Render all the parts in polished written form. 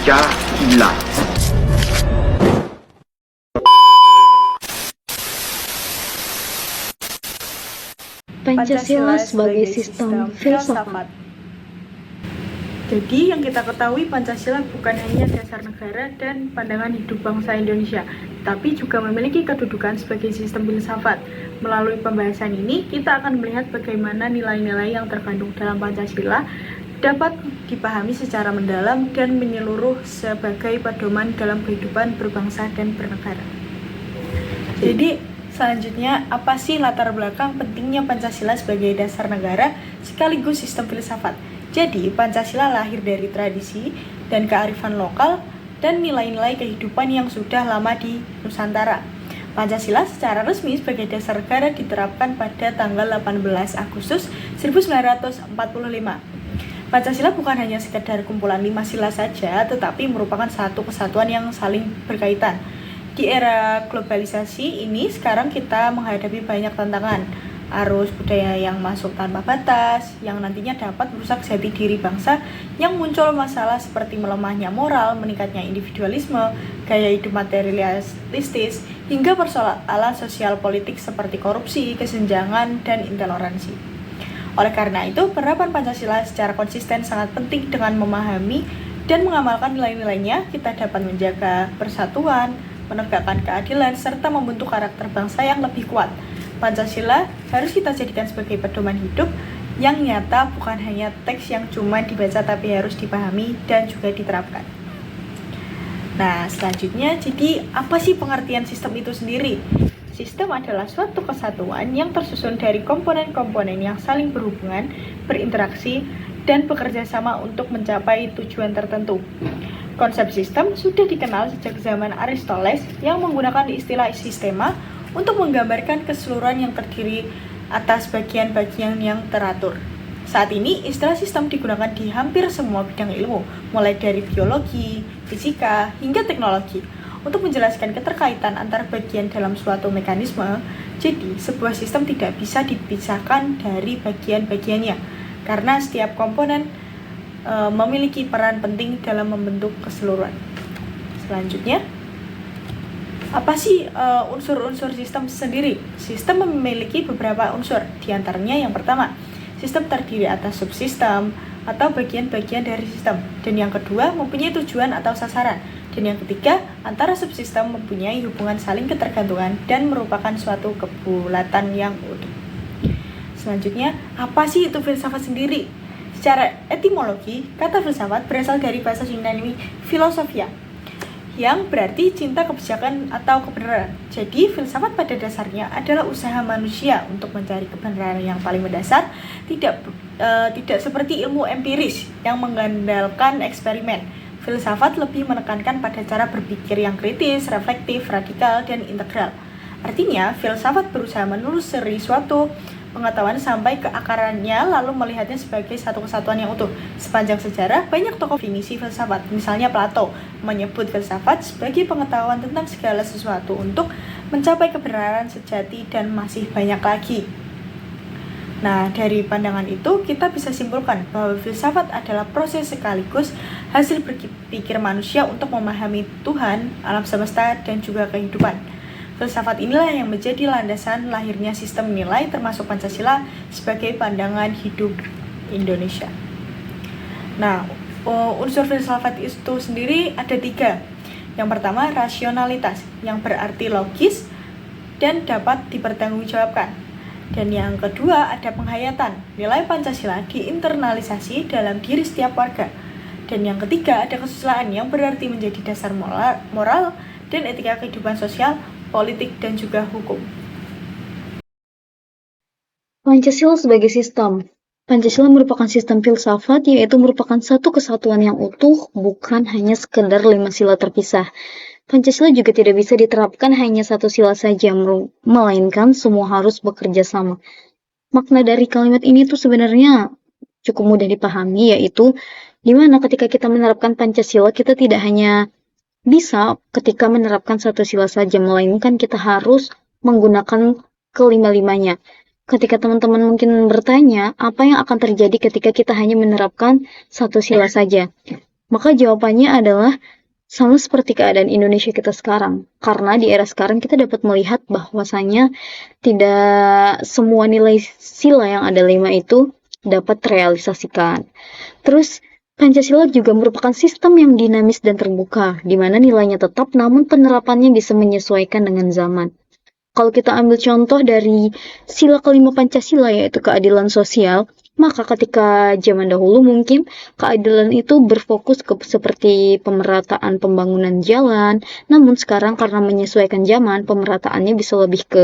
Pancasila. Pancasila sebagai sistem filsafat. Jadi yang kita ketahui Pancasila bukan hanya dasar negara dan pandangan hidup bangsa Indonesia, tapi juga memiliki kedudukan sebagai sistem filsafat. Melalui pembahasan ini, kita akan melihat bagaimana nilai-nilai yang terkandung dalam Pancasila dapat dipahami secara mendalam dan menyeluruh sebagai pedoman dalam kehidupan berbangsa dan bernegara. Jadi, selanjutnya, apa sih latar belakang pentingnya Pancasila sebagai dasar negara sekaligus sistem filsafat? Jadi, Pancasila lahir dari tradisi dan kearifan lokal dan nilai-nilai kehidupan yang sudah lama di Nusantara. Pancasila secara resmi sebagai dasar negara diterapkan pada tanggal 18 Agustus 1945. Pancasila bukan hanya sekedar kumpulan 5 sila saja, tetapi merupakan satu kesatuan yang saling berkaitan. Di era globalisasi ini, sekarang kita menghadapi banyak tantangan. Arus budaya yang masuk tanpa batas, yang nantinya dapat merusak jati diri bangsa, yang muncul masalah seperti melemahnya moral, meningkatnya individualisme, gaya hidup materialistis, hingga persoalan sosial politik seperti korupsi, kesenjangan, dan intoleransi. Oleh karena itu, penerapan Pancasila secara konsisten sangat penting. Dengan memahami dan mengamalkan nilai-nilainya, kita dapat menjaga persatuan, menegakkan keadilan, serta membentuk karakter bangsa yang lebih kuat. Pancasila harus kita jadikan sebagai pedoman hidup yang nyata, bukan hanya teks yang cuma dibaca tapi harus dipahami dan juga diterapkan. Nah, selanjutnya, jadi apa sih pengertian sistem itu sendiri? Sistem adalah suatu kesatuan yang tersusun dari komponen-komponen yang saling berhubungan, berinteraksi, dan bekerja sama untuk mencapai tujuan tertentu. Konsep sistem sudah dikenal sejak zaman Aristoteles yang menggunakan istilah sistema untuk menggambarkan keseluruhan yang terdiri atas bagian-bagian yang teratur. Saat ini, istilah sistem digunakan di hampir semua bidang ilmu, mulai dari biologi, fisika, hingga teknologi, untuk menjelaskan keterkaitan antar bagian dalam suatu mekanisme. Jadi, sebuah sistem tidak bisa dipisahkan dari bagian-bagiannya, karena setiap komponen memiliki peran penting dalam membentuk keseluruhan. Selanjutnya, apa sih unsur-unsur sistem sendiri? Sistem memiliki beberapa unsur, diantaranya yang pertama, sistem terdiri atas subsistem atau bagian-bagian dari sistem, dan yang kedua mempunyai tujuan atau sasaran, dan yang ketiga antara subsistem mempunyai hubungan saling ketergantungan dan merupakan suatu kebulatan yang utuh. Selanjutnya, apa sih itu filsafat sendiri? Secara etimologi, kata filsafat berasal dari bahasa Yunani filosofia, yang berarti cinta kebijakan atau kebenaran. Jadi, filsafat pada dasarnya adalah usaha manusia untuk mencari kebenaran yang paling mendasar, tidak seperti ilmu empiris yang mengandalkan eksperimen. Filsafat lebih menekankan pada cara berpikir yang kritis, reflektif, radikal, dan integral. Artinya, filsafat berusaha menelusuri suatu pengetahuan sampai ke akarannya, lalu melihatnya sebagai satu kesatuan yang utuh. Sepanjang sejarah, banyak tokoh definisi filsafat. Misalnya Plato menyebut filsafat sebagai pengetahuan tentang segala sesuatu untuk mencapai kebenaran sejati, dan masih banyak lagi. Nah, dari pandangan itu, kita bisa simpulkan bahwa filsafat adalah proses sekaligus hasil berpikir manusia untuk memahami Tuhan, alam semesta, dan juga kehidupan. Filsafat inilah yang menjadi landasan lahirnya sistem nilai termasuk Pancasila sebagai pandangan hidup Indonesia. Nah, unsur filsafat itu sendiri ada 3. Yang pertama, rasionalitas, yang berarti logis dan dapat dipertanggungjawabkan. Dan yang kedua, ada penghayatan, nilai Pancasila diinternalisasi dalam diri setiap warga. Dan yang ketiga, ada kesusilaan, yang berarti menjadi dasar moral dan etika kehidupan sosial, politik, dan juga hukum. Pancasila sebagai sistem. Pancasila merupakan sistem filsafat, yaitu merupakan satu kesatuan yang utuh, bukan hanya sekedar 5 sila terpisah. Pancasila juga tidak bisa diterapkan hanya satu sila saja, melainkan semua harus bekerja sama. Makna dari kalimat ini tuh sebenarnya cukup mudah dipahami, yaitu dimana ketika kita menerapkan Pancasila, kita tidak hanya bisa ketika menerapkan satu sila saja, melainkan kita harus menggunakan kelima-limanya. Ketika teman-teman mungkin bertanya, apa yang akan terjadi ketika kita hanya menerapkan satu sila saja? Maka jawabannya adalah sama seperti keadaan Indonesia kita sekarang. Karena di era sekarang kita dapat melihat bahwasanya tidak semua nilai sila yang ada 5 itu dapat terrealisasikan. Terus Pancasila juga merupakan sistem yang dinamis dan terbuka, di mana nilainya tetap namun penerapannya bisa menyesuaikan dengan zaman. Kalau kita ambil contoh dari sila kelima Pancasila yaitu keadilan sosial, maka ketika zaman dahulu mungkin keadilan itu berfokus ke seperti pemerataan pembangunan jalan, namun sekarang karena menyesuaikan zaman, pemerataannya bisa lebih ke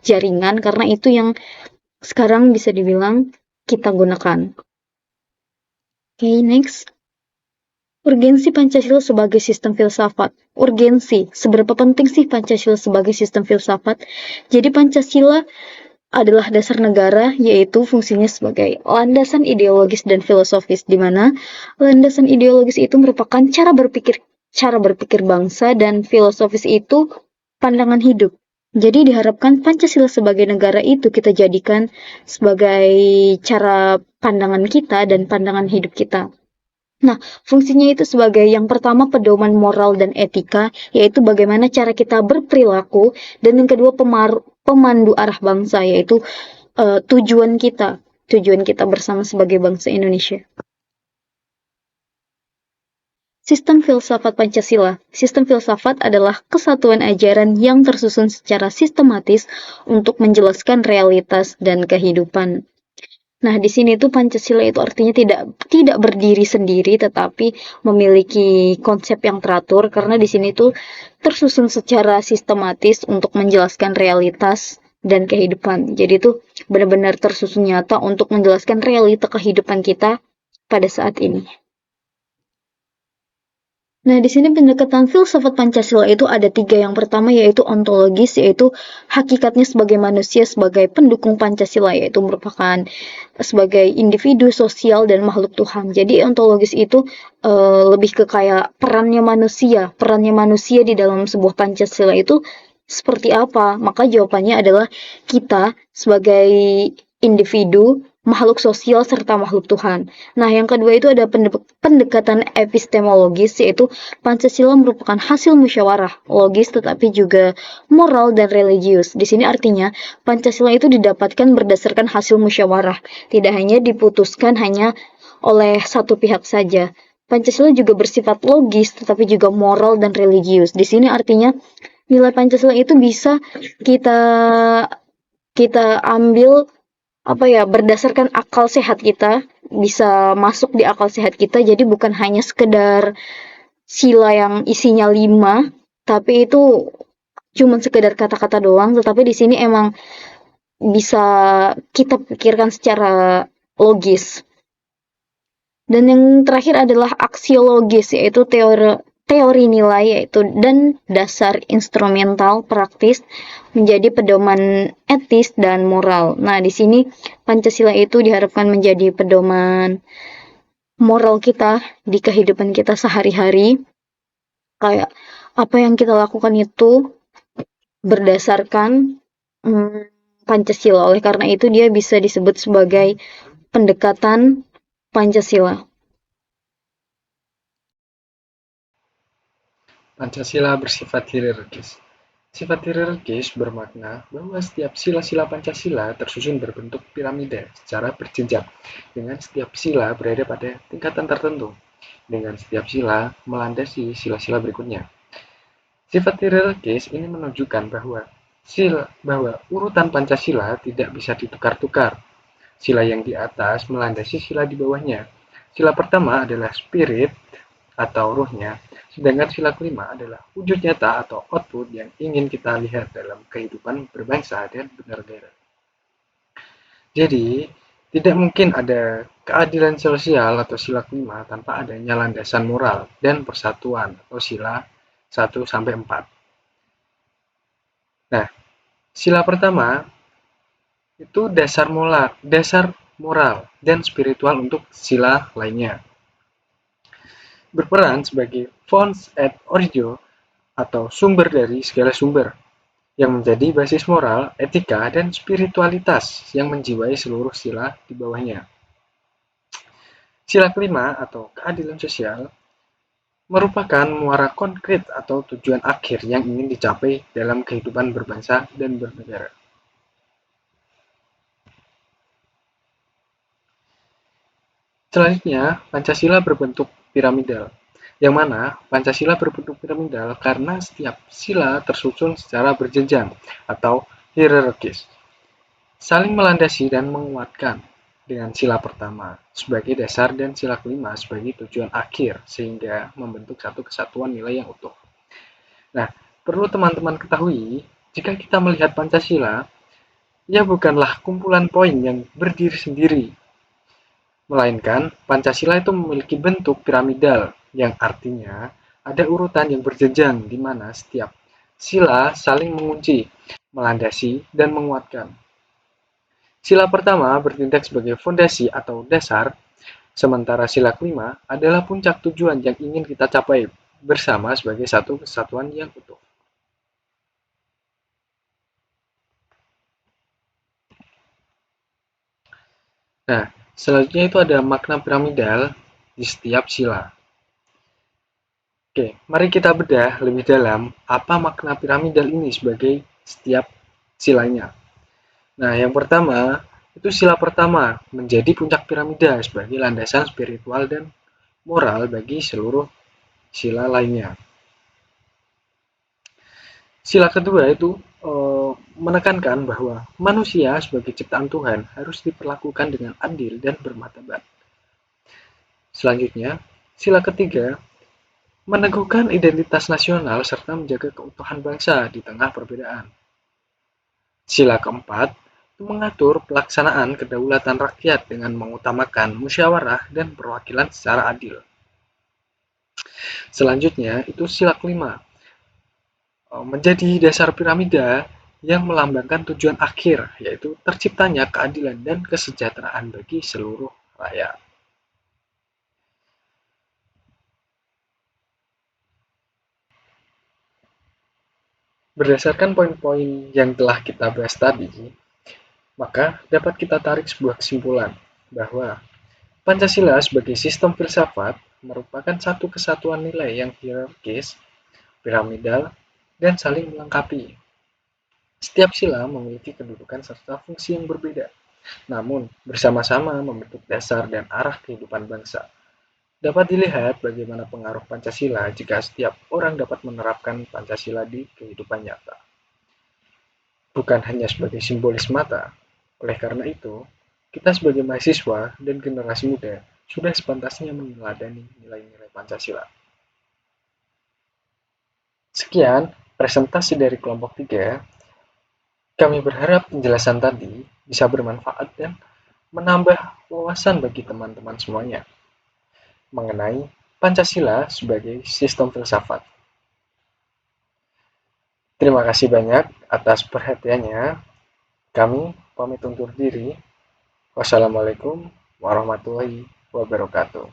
jaringan karena itu yang sekarang bisa dibilang kita gunakan. Oke, next. Urgensi Pancasila sebagai sistem filsafat. Urgensi. Seberapa penting sih Pancasila sebagai sistem filsafat? Jadi Pancasila adalah dasar negara, yaitu fungsinya sebagai landasan ideologis dan filosofis, di mana landasan ideologis itu merupakan cara berpikir bangsa dan filosofis itu pandangan hidup. Jadi diharapkan Pancasila sebagai negara itu kita jadikan sebagai cara pandangan kita dan pandangan hidup kita. Nah, fungsinya itu sebagai yang pertama pedoman moral dan etika, yaitu bagaimana cara kita berperilaku, dan yang kedua pemandu arah bangsa, yaitu tujuan kita bersama sebagai bangsa Indonesia. Sistem filsafat Pancasila. Sistem filsafat adalah kesatuan ajaran yang tersusun secara sistematis untuk menjelaskan realitas dan kehidupan. Nah, di sini tuh Pancasila itu artinya tidak berdiri sendiri, tetapi memiliki konsep yang teratur karena di sini tuh tersusun secara sistematis untuk menjelaskan realitas dan kehidupan. Jadi tuh benar-benar tersusun nyata untuk menjelaskan realita kehidupan kita pada saat ini. Nah, di sini pendekatan filsafat Pancasila itu ada 3. Yang pertama yaitu ontologis, yaitu hakikatnya sebagai manusia sebagai pendukung Pancasila, yaitu merupakan sebagai individu sosial dan makhluk Tuhan. Jadi ontologis itu lebih ke kayak perannya manusia di dalam sebuah Pancasila itu seperti apa? Maka jawabannya adalah kita sebagai individu, makhluk sosial, serta makhluk Tuhan. Nah, yang kedua itu ada pendekatan epistemologis, yaitu Pancasila merupakan hasil musyawarah, logis tetapi juga moral dan religius. Di sini artinya Pancasila itu didapatkan berdasarkan hasil musyawarah, tidak hanya diputuskan hanya oleh satu pihak saja. Pancasila juga bersifat logis tetapi juga moral dan religius. Di sini artinya nilai Pancasila itu bisa kita kita ambil berdasarkan akal sehat kita, bisa masuk di akal sehat kita, jadi bukan hanya sekedar sila yang isinya 5, tapi itu cuma sekedar kata-kata doang, tetapi di sini emang bisa kita pikirkan secara logis. Dan yang terakhir adalah aksiologis, yaitu teori nilai dan dasar instrumental praktis menjadi pedoman etis dan moral. Nah, di sini Pancasila itu diharapkan menjadi pedoman moral kita di kehidupan kita sehari-hari. Kayak apa yang kita lakukan itu berdasarkan Pancasila. Oleh karena itu dia bisa disebut sebagai pendekatan Pancasila. Pancasila bersifat hierarkis. Sifat hierarkis bermakna bahwa setiap sila-sila Pancasila tersusun berbentuk piramida secara berjenjang, dengan setiap sila berada pada tingkatan tertentu, dengan setiap sila melandasi sila-sila berikutnya. Sifat hierarkis ini menunjukkan bahwa urutan Pancasila tidak bisa ditukar-tukar. Sila yang di atas melandasi sila di bawahnya. Sila pertama adalah spirit atau ruhnya, sedangkan sila kelima adalah wujud nyata atau output yang ingin kita lihat dalam kehidupan berbangsa dan bernegara. Jadi, tidak mungkin ada keadilan sosial atau sila kelima tanpa adanya landasan moral dan persatuan atau sila 1 sampai 4. Nah, sila pertama itu dasar moral dan spiritual untuk sila lainnya. Berperan sebagai fons et origine atau sumber dari segala sumber, yang menjadi basis moral, etika, dan spiritualitas yang menjiwai seluruh sila di bawahnya. Sila kelima atau keadilan sosial merupakan muara konkret atau tujuan akhir yang ingin dicapai dalam kehidupan berbangsa dan bernegara. Selanjutnya, Pancasila berbentuk piramidal. Yang mana Pancasila berbentuk piramidal karena setiap sila tersusun secara berjenjang atau hierarkis, saling melandasi dan menguatkan, dengan sila pertama sebagai dasar dan sila kelima sebagai tujuan akhir sehingga membentuk satu kesatuan nilai yang utuh. Nah, perlu teman-teman ketahui, jika kita melihat Pancasila, ia bukanlah kumpulan poin yang berdiri sendiri, melainkan Pancasila itu memiliki bentuk piramidal, yang artinya ada urutan yang berjenjang di mana setiap sila saling mengunci, melandasi, dan menguatkan. Sila pertama bertindak sebagai fondasi atau dasar, sementara sila kelima adalah puncak tujuan yang ingin kita capai bersama sebagai satu kesatuan yang utuh. Nah, selanjutnya itu ada makna piramidal di setiap sila. Oke, mari kita bedah lebih dalam apa makna piramidal ini sebagai setiap silanya. Nah, yang pertama, itu sila pertama menjadi puncak piramida sebagai landasan spiritual dan moral bagi seluruh sila lainnya. Sila kedua itu menekankan bahwa manusia sebagai ciptaan Tuhan harus diperlakukan dengan adil dan bermartabat. Selanjutnya, sila ketiga meneguhkan identitas nasional serta menjaga keutuhan bangsa di tengah perbedaan. Sila keempat mengatur pelaksanaan kedaulatan rakyat dengan mengutamakan musyawarah dan perwakilan secara adil. Selanjutnya, itu sila kelima, menjadi dasar piramida yang melambangkan tujuan akhir, yaitu terciptanya keadilan dan kesejahteraan bagi seluruh rakyat. Berdasarkan poin-poin yang telah kita bahas tadi, maka dapat kita tarik sebuah kesimpulan bahwa Pancasila sebagai sistem filsafat merupakan satu kesatuan nilai yang hierarkis, piramidal, dan saling melengkapi. Setiap sila memiliki kedudukan serta fungsi yang berbeda, namun bersama-sama membentuk dasar dan arah kehidupan bangsa. Dapat dilihat bagaimana pengaruh Pancasila jika setiap orang dapat menerapkan Pancasila di kehidupan nyata, bukan hanya sebagai simbolis mata. Oleh karena itu, kita sebagai mahasiswa dan generasi muda sudah sepantasnya meneladani nilai-nilai Pancasila. Sekian presentasi dari kelompok 3. Kami berharap penjelasan tadi bisa bermanfaat dan menambah wawasan bagi teman-teman semuanya mengenai Pancasila sebagai sistem filsafat. Terima kasih banyak atas perhatiannya. Kami pamit undur diri. Wassalamualaikum warahmatullahi wabarakatuh.